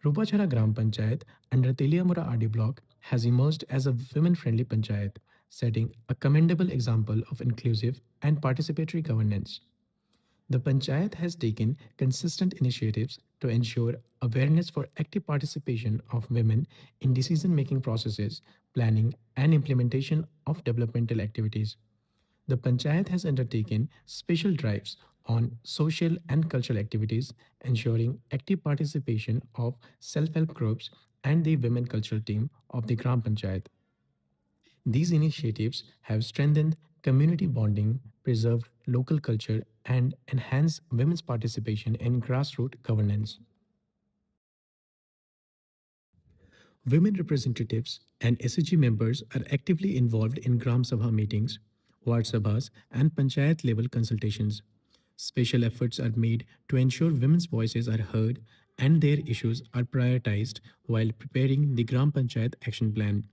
Rupachara Gram Panchayat under Teliamura RD block has emerged as a women-friendly panchayat, setting a commendable example of inclusive and participatory governance. The panchayat has taken consistent initiatives to ensure awareness for active participation of women in decision-making processes, planning, and implementation of developmental activities. The panchayat has undertaken special drives on social and cultural activities, ensuring active participation of self-help groups and the women cultural team of the Gram Panchayat. These initiatives have strengthened community bonding, preserved local culture, and enhanced women's participation in grassroots governance. Women representatives and SHG members are actively involved in Gram Sabha meetings, Ward Sabhas, and Panchayat level consultations. Special efforts are made to ensure women's voices are heard and their issues are prioritized while preparing the Gram Panchayat action plan.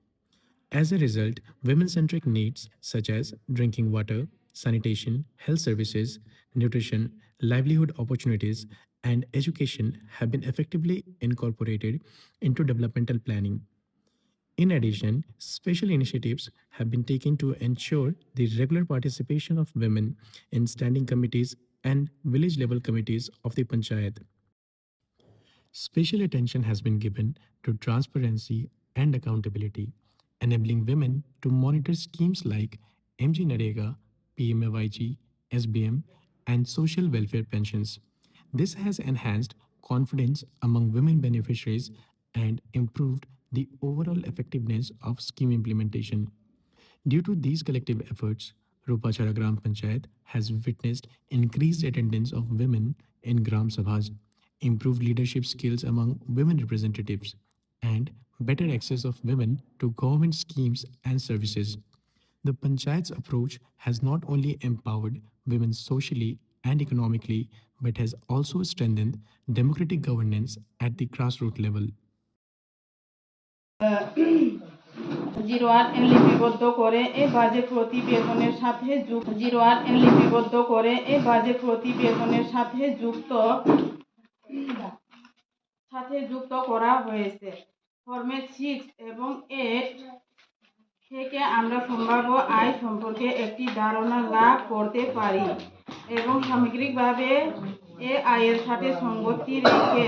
As a result, women centric needs such as drinking water, sanitation, health services, nutrition, livelihood opportunities, and education have been effectively incorporated into developmental planning. In addition, special initiatives have been taken to ensure the regular participation of women in standing committees and village level committees of the panchayat. Special attention has been given to transparency and accountability, enabling women to monitor schemes like MG Narega, PMAYG, SBM, and social welfare pensions. This has enhanced confidence among women beneficiaries and improved the overall effectiveness of scheme implementation. Due to these collective efforts, Rupachara Gram Panchayat has witnessed increased attendance of women in Gram Sabhas, improved leadership skills among women representatives, and better access of women to government schemes and services. The Panchayat's approach has not only empowered women socially and economically, but has also strengthened democratic governance at the grassroots level. যুক্ত করা হয়েছে। Format 6 এবং 8 থেকে আমরা সম্ভাব্য আয় সম্পর্কে একটি ধারণা লাভ করতে পারি এবং সামগ্রিকভাবে এই আয়ের সাথে সঙ্গতি রেখে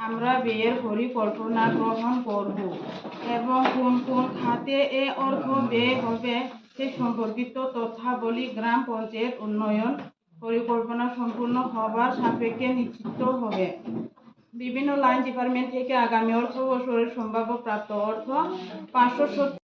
আমরা ব্যয়ের পরিকল্পনা গ্রহণ করব এবং কোন কোন খাতে এই অর্থ ব্যয় হবে সে সম্পর্কিত তথ্যাবলী গ্রাম পঞ্চায়েত উন্নয়ন পরিকল্পনা সম্পূর্ণ হবার সাপেক্ষে নিশ্চিত হবে। বিভিন্ন লাইন ডিপার্টমেন্ট থেকে আগামী অর্থ বছরের সম্ভাব্য প্রাপ্ত অর্থ 570